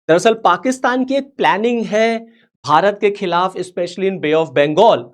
दरअसल पाकिस्तान की एक प्लानिंग है भारत के खिलाफ, specially in Bay of Bengal.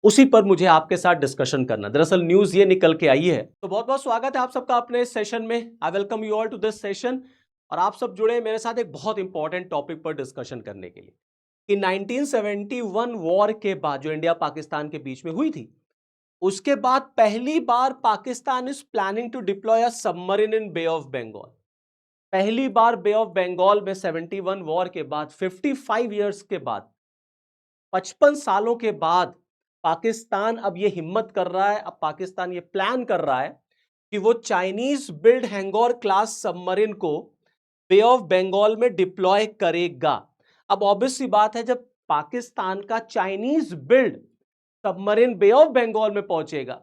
उसी पर मुझे आपके साथ डिस्कशन करना। दरअसल न्यूज ये निकल के आई है, तो बहुत बहुत स्वागत है आप सबका अपने इस सेशन में। I welcome you all to this session. और आप सब जुड़े मेरे साथ एक बहुत इंपॉर्टेंट टॉपिक पर डिस्कशन करने के लिए कि 1971 वॉर के बाद जो इंडिया पाकिस्तान के बीच में हुई थी, उसके बाद पहली बार Pakistan is planning to deploy a submarine in Bay of Bengal. पहली बार बे ऑफ बंगाल में 71 वॉर के बाद, 55 इयर्स के बाद, 55 सालों के बाद पाकिस्तान अब ये हिम्मत कर रहा है, अब पाकिस्तान ये प्लान कर रहा है कि वो चाइनीज बिल्ड हैंगोर क्लास सबमरीन को बे ऑफ बंगाल में डिप्लॉय करेगा। अब ऑब्वियस सी बात है, जब पाकिस्तान का Chinese build submarine Bay of Bengal में पहुंचेगा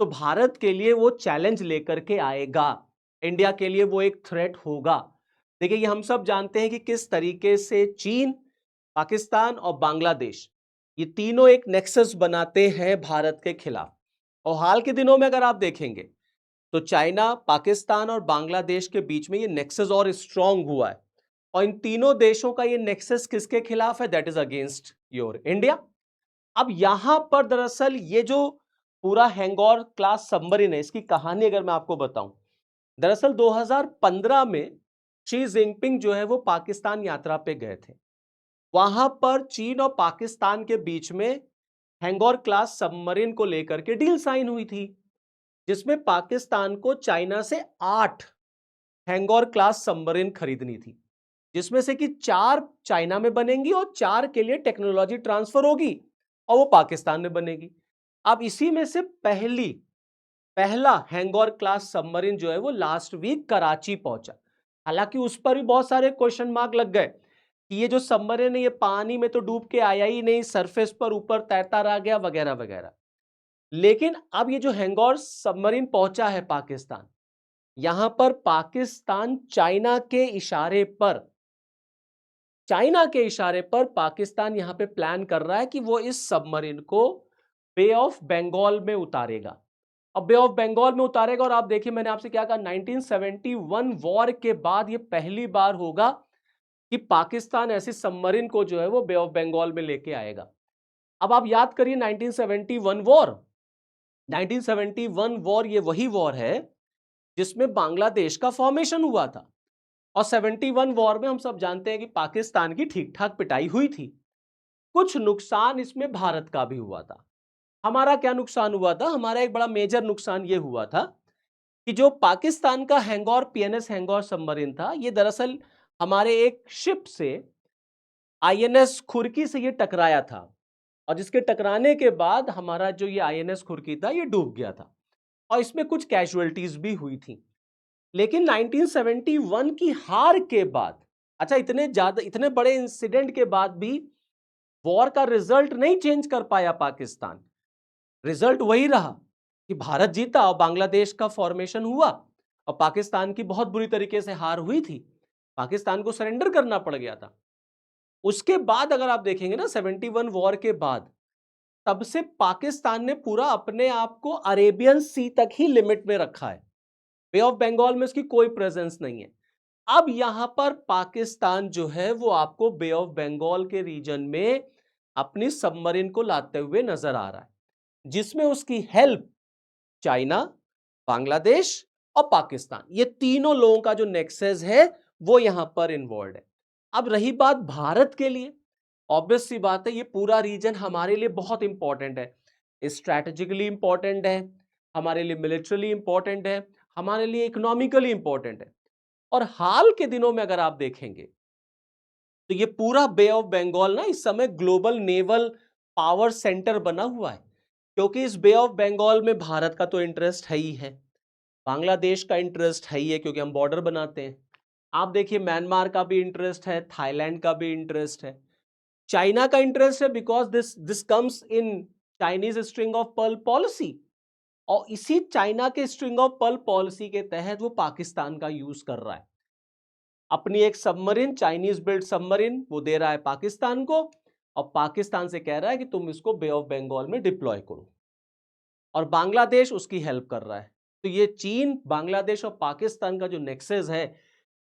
तो भारत के लिए वो चैलेंज लेकर के आएगा, इंडिया के लिए वो एक थ्रेट होगा। देखिए, ये हम सब जानते हैं कि किस तरीके से चीन, पाकिस्तान और बांग्लादेश ये तीनों एक नेक्सस बनाते हैं भारत के खिलाफ। और हाल के दिनों में अगर आप देखेंगे तो चाइना, पाकिस्तान और बांग्लादेश के बीच में ये नेक्सस और स्ट्रांग हुआ है। और इन तीनों देशों का ये नेक्सस किसके खिलाफ है? That is against your India. अब यहां पर दरअसल ये जो पूरा हैंगोर क्लास सबमरीन है, इसकी कहानी अगर मैं आपको बताऊं, दरअसल 2015 में शी जिनपिंग जो है वो पाकिस्तान यात्रा पे गए थे। वहां पर चीन और पाकिस्तान के बीच में हैंगोर क्लास सबमरीन को लेकर के डील साइन हुई थी, जिसमें पाकिस्तान को चाइना से 8 हैंगोर क्लास सबमरीन खरीदनी थी, जिसमें से कि 4 चाइना में बनेंगी और 4 के लिए टेक्नोलॉजी ट्रांसफर होगी और वो पाकिस्तान में बनेगी। अब इसी में से पहला हैंगोर क्लास सबमरीन जो है वो लास्ट वीक कराची पहुंचा। हालांकि उस पर भी बहुत सारे क्वेश्चन मार्क लग गए कि ये जो सबमरीन है ये पानी में तो डूब के आया ही नहीं, सरफेस पर ऊपर तैरता रह गया वगैरह वगैरह। लेकिन अब ये जो हैंगोर सबमरीन पहुंचा है पाकिस्तान, यहां पर पाकिस्तान चाइना के इशारे पर पाकिस्तान यहां पे प्लान कर रहा है कि वो इस सबमरीन को बे ऑफ बंगाल में उतारेगा। अब बे ऑफ बंगाल में उतारेगा, और आप देखिए मैंने आपसे क्या कहा, 1971 वॉर के बाद ये पहली बार होगा कि पाकिस्तान ऐसी सबमरीन को जो है वो बे ऑफ बंगाल में लेके आएगा। अब आप याद करिए 1971 वॉर। 1971 वॉर ये वही वॉर है जिसमें बांग्लादेश का फॉर्मेशन हुआ था। और 71 वॉर में हम सब जानते हैं कि पाकिस्तान की ठीक ठाक पिटाई हुई थी। कुछ नुकसान इसमें भारत का भी हुआ था। हमारा क्या नुकसान हुआ था? हमारा एक बड़ा मेजर नुकसान यह हुआ था कि जो पाकिस्तान का हैंगोर पीएनएस हैंगोर सबमरीन था, ये दरअसल हमारे एक शिप से, आईएनएस खुरकी से ये टकराया था। और जिसके टकराने के बाद हमारा जो ये आईएनएस खुरकी था ये डूब गया था और इसमें कुछ कैजुअलिटीज भी हुई थी। लेकिन 1971 की हार के बाद, अच्छा, इतने बड़े इंसिडेंट के बाद भी वॉर का रिजल्ट नहीं चेंज कर पाया पाकिस्तान। रिजल्ट वही रहा कि भारत जीता और बांग्लादेश का फॉर्मेशन हुआ और पाकिस्तान की बहुत बुरी तरीके से हार हुई थी। पाकिस्तान को सरेंडर करना पड़ गया था। उसके बाद अगर आप देखेंगे ना, 71 वॉर के बाद तब से पाकिस्तान ने पूरा अपने आप को अरेबियन सी तक ही लिमिट में रखा है। बे ऑफ बंगाल में उसकी कोई प्रेजेंस नहीं है। अब यहां पर पाकिस्तान जो है वो आपको बे ऑफ बंगाल के रीजन में अपनी सबमरीन को लाते हुए नजर आ रहा है, जिसमें उसकी हेल्प चाइना, बांग्लादेश और पाकिस्तान, ये तीनों लोगों का जो नेक्सस है वो यहां पर इन्वॉल्व है। अब रही बात भारत के लिए, ऑब्वियस सी बात है, ये पूरा रीजन हमारे लिए बहुत इंपॉर्टेंट है, स्ट्रैटेजिकली इंपॉर्टेंट है, हमारे लिए मिलिट्रली इंपॉर्टेंट है, हमारे लिए इकोनॉमिकली इंपॉर्टेंट है। और हाल के दिनों में अगर आप देखेंगे तो ये पूरा बे ऑफ बंगाल ना इस समय ग्लोबल नेवल पावर सेंटर बना हुआ है, क्योंकि इस बे ऑफ बंगाल में भारत का तो इंटरेस्ट है ही है, बांग्लादेश का इंटरेस्ट है ही है क्योंकि हम बॉर्डर बनाते हैं। आप देखिए म्यांमार का भी इंटरेस्ट है, थाईलैंड का भी इंटरेस्ट है, चाइना का इंटरेस्ट है, because this comes in Chinese string of pearl policy. और इसी चाइना के स्ट्रिंग ऑफ पर्ल पॉलिसी के तहत वो पाकिस्तान का यूज कर रहा है। अपनी एक सबमरीन, चाइनीज बिल्ड सबमरीन, वो दे रहा है पाकिस्तान को और पाकिस्तान से कह रहा है कि तुम इसको बे ऑफ बंगाल में डिप्लॉय करो, और बांग्लादेश उसकी हेल्प कर रहा है। तो ये चीन, बांग्लादेश और पाकिस्तान का जो नेक्सस है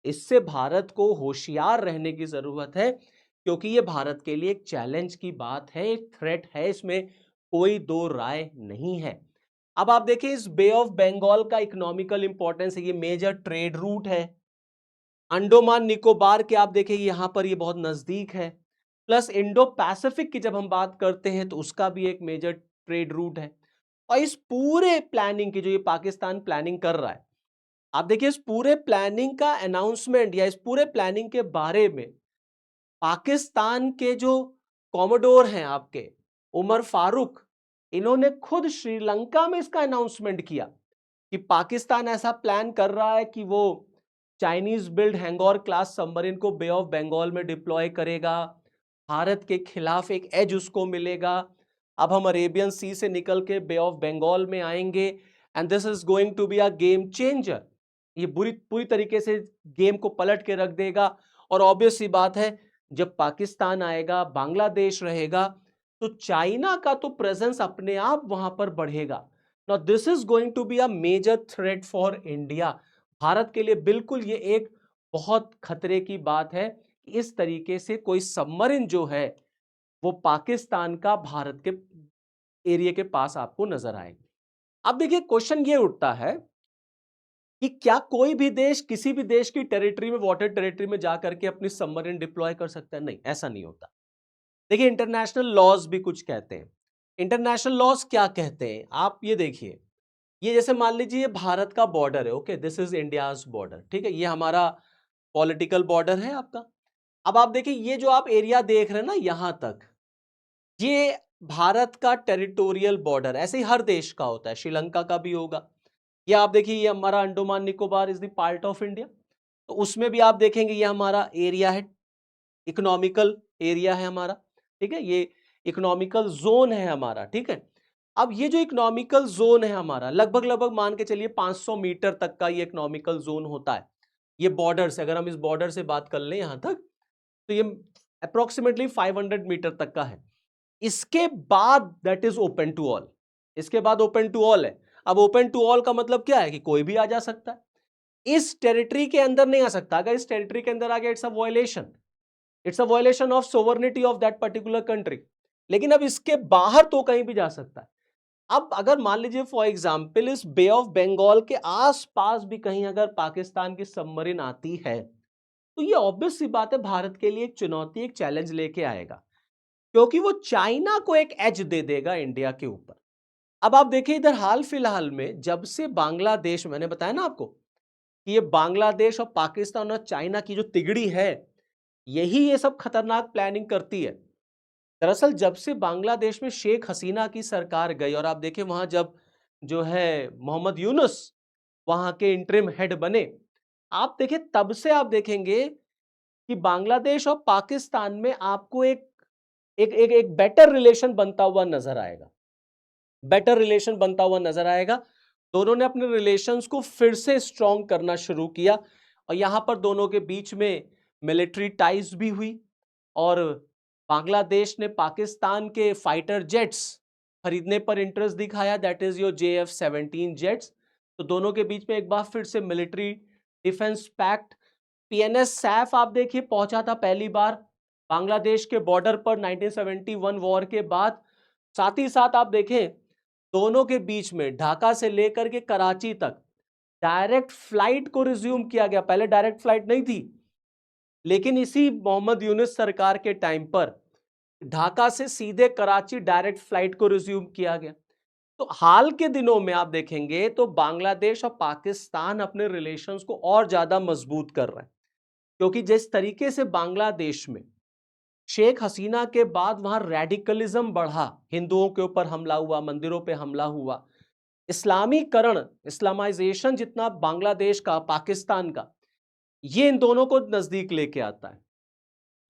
इससे भारत को होशियार रहने की जरूरत है, क्योंकि ये भारत के लिए एक चैलेंज की बात है, एक थ्रेट है, इसमें कोई दो राय नहीं है। अब आप देखिए इस बे ऑफ बंगाल का इकोनॉमिकल इंपॉर्टेंस है, ये मेजर ट्रेड रूट है। अंडोमान निकोबार के आप देखिए यहां पर ये बहुत नजदीक है, प्लस इंडो पैसिफिक की जब हम बात करते हैं तो उसका भी एक मेजर ट्रेड रूट है। और इस पूरे प्लानिंग की जो ये पाकिस्तान प्लानिंग कर रहा है, आप देखिए इस पूरे प्लानिंग का अनाउंसमेंट या इस पूरे प्लानिंग के बारे में पाकिस्तान के जो कॉमोडोर हैं आपके उमर फारूक, इन्होंने खुद श्रीलंका में इसका अनाउंसमेंट किया कि पाकिस्तान ऐसा प्लान कर रहा है कि वो चाइनीज बिल्ड हैंगोर क्लास सबमरीन को बे ऑफ बंगाल में डिप्लॉय करेगा, भारत के खिलाफ एक एज उसको मिलेगा। अब हम अरेबियन सी से निकल के बे ऑफ बंगाल में आएंगे and this is going to be a game changer. ये पूरी तरीके से गेम को पलट के रख देगा। और ऑब्वियस सी बात है, जब पाकिस्तान आएगा, बांग्लादेश रहेगा, तो चाइना का तो प्रेजेंस अपने आप वहां पर बढ़ेगा। Now this is going to be a major threat for India. Bharat के लिए बिल्कुल ये एक बहुत खतरे की बात है कि इस तरीके से कोई सबमरीन जो है वो पाकिस्तान का भारत के एरिया के पास आपको नजर आएगी। अब देखिए क्वेश्चन ये उठता है कि क्या कोई भी देश किसी भी देश की टेरिटरी में, वाटर टेरिटरी में जाकर के अपनी सबमरीन डिप्लॉय कर सकता है? नहीं, ऐसा नहीं होता। देखिए इंटरनेशनल लॉज भी कुछ कहते हैं। इंटरनेशनल लॉज क्या कहते हैं आप ये देखिए, ये जैसे मान लीजिए ये भारत का बॉर्डर है, okay, this is India's border, ठीक है, ये हमारा पॉलिटिकल बॉर्डर है आपका। अब आप देखिए ये जो आप एरिया देख रहे हैं ना यहां तक, ये भारत का टेरिटोरियल बॉर्डर, ऐसे ही हर देश का होता है, श्रीलंका का भी होगा। ये आप देखिए ये हमारा Andaman Nicobar is the part of India, तो उसमें भी आप देखेंगे ये हमारा एरिया है, इकोनॉमिकल एरिया है हमारा, ठीक है, ये इकोनॉमिकल जोन है हमारा, ठीक है। अब ये जो इकोनॉमिकल जोन है हमारा, लगभग लगभग मान के चलिए 500 मीटर तक का ये इकोनॉमिकल जोन होता है। ये बॉर्डर से, अगर हम इस बॉर्डर से बात कर लें यहां तक, तो ये अप्रोक्सीमेटली 500 मीटर तक का है। इसके बाद that is open to all, इसके बाद ओपन टू ऑल है। अब ओपन टू ऑल का मतलब क्या है कि कोई भी आ जा सकता है, इस टेरिटरी के अंदर नहीं आ सकता। अगर इस टेरिटरी के अंदर आ गया, it's a violation, it's a violation of sovereignty of that particular country. लेकिन अब इसके बाहर तो कहीं भी जा सकता है। अब अगर मान लीजिए फॉर एग्जांपल इस बे ऑफ बंगाल के आसपास भी कहीं अगर पाकिस्तान की सबमरीन आती है, तो ये ऑब्वियस सी बात है भारत के लिए एक चुनौती, एक चैलेंज लेके आएगा, क्योंकि वो चाइना को एक एज दे देगा इंडिया के ऊपर। अब आप देखिए इधर हाल फिलहाल में जब से बांग्लादेश, मैंने बताया ना आपको कि ये बांग्लादेश और पाकिस्तान और चाइना की जो तिगड़ी है, यही ये सब खतरनाक प्लानिंग करती है। दरअसल जब से बांग्लादेश में शेख हसीना की सरकार गई और आप देखें वहां जब जो है मोहम्मद यूनुस वहां के इंटरिम हेड बने, आप देखें तब से आप देखेंगे कि बांग्लादेश और पाकिस्तान में आपको एक बेटर रिलेशन बनता हुआ नजर आएगा, बेटर रिलेशन बनता हुआ नजर आएगा। दोनों ने अपने रिलेशंस को फिर से स्ट्रॉन्ग करना शुरू किया और यहां पर दोनों के बीच में मिलिट्री टाइज भी हुई। और बांग्लादेश ने पाकिस्तान के फाइटर जेट्स खरीदने पर इंटरेस्ट दिखाया, that is your JF-17 jets. तो दोनों के बीच में एक बार फिर से military defence pact, PNS Saif आप देखिए पहुंचा था पहली बार बांग्लादेश के बॉर्डर पर 1971 वॉर के बाद। साथ ही साथ आप देखें दोनों के बीच में ढाका से लेकर के कराची तक डायरेक्ट फ्लाइट को रिज्यूम किया गया। पहले डायरेक्ट फ्लाइट नहीं थी, लेकिन इसी मोहम्मद यूनुस सरकार के टाइम पर ढाका से सीधे कराची डायरेक्ट फ्लाइट को रिज्यूम किया गया। तो हाल के दिनों में आप देखेंगे तो बांग्लादेश और पाकिस्तान अपने रिलेशंस को और ज्यादा मजबूत कर रहे हैं, क्योंकि जिस तरीके से बांग्लादेश में शेख हसीना के बाद वहां रेडिकलिज्म बढ़ा, हिंदुओं के ऊपर हमला हुआ, मंदिरों पे हमला हुआ, इस्लामीकरण, इस्लामाइजेशन जितना बांग्लादेश का, पाकिस्तान का, ये इन दोनों को नजदीक लेके आता है,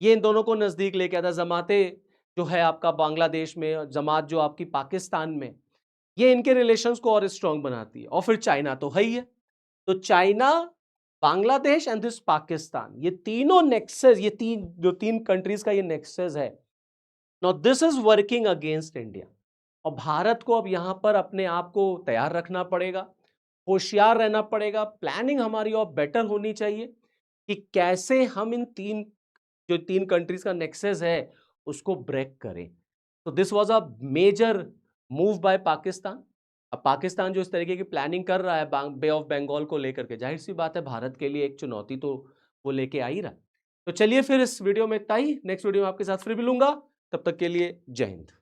ये इन दोनों को नजदीक लेके आता है। जमाते जो है आपका बांग्लादेश में, जमात जो आपकी पाकिस्तान में, ये इनके रिलेशंस को और स्ट्रांग बनाती है। और फिर चाइना तो है ही है। तो China, Bangladesh and this Pakistan, ये तीनों नेक्सस, ये तीन कंट्रीज का ये नेक्सस है। Now this is working against India. और भारत को अब यहां पर अपने आप को तैयार रखना पड़ेगा, होशियार रहना पड़ेगा, प्लानिंग हमारी और बेटर होनी चाहिए कि कैसे हम इन तीन कंट्रीज का नेक्सस है उसको ब्रेक करें। तो this was a major move by Pakistan. अब पाकिस्तान जो इस तरीके की प्लानिंग कर रहा है बे ऑफ बंगाल को लेकर के, जाहिर सी बात है भारत के लिए एक चुनौती तो वो लेके आ ही रहा है। तो चलिए फिर इस वीडियो में इतना ही, नेक्स्ट वीडियो में आपके साथ फिर मिलूंगा, तब तक के लिए जय हिंद।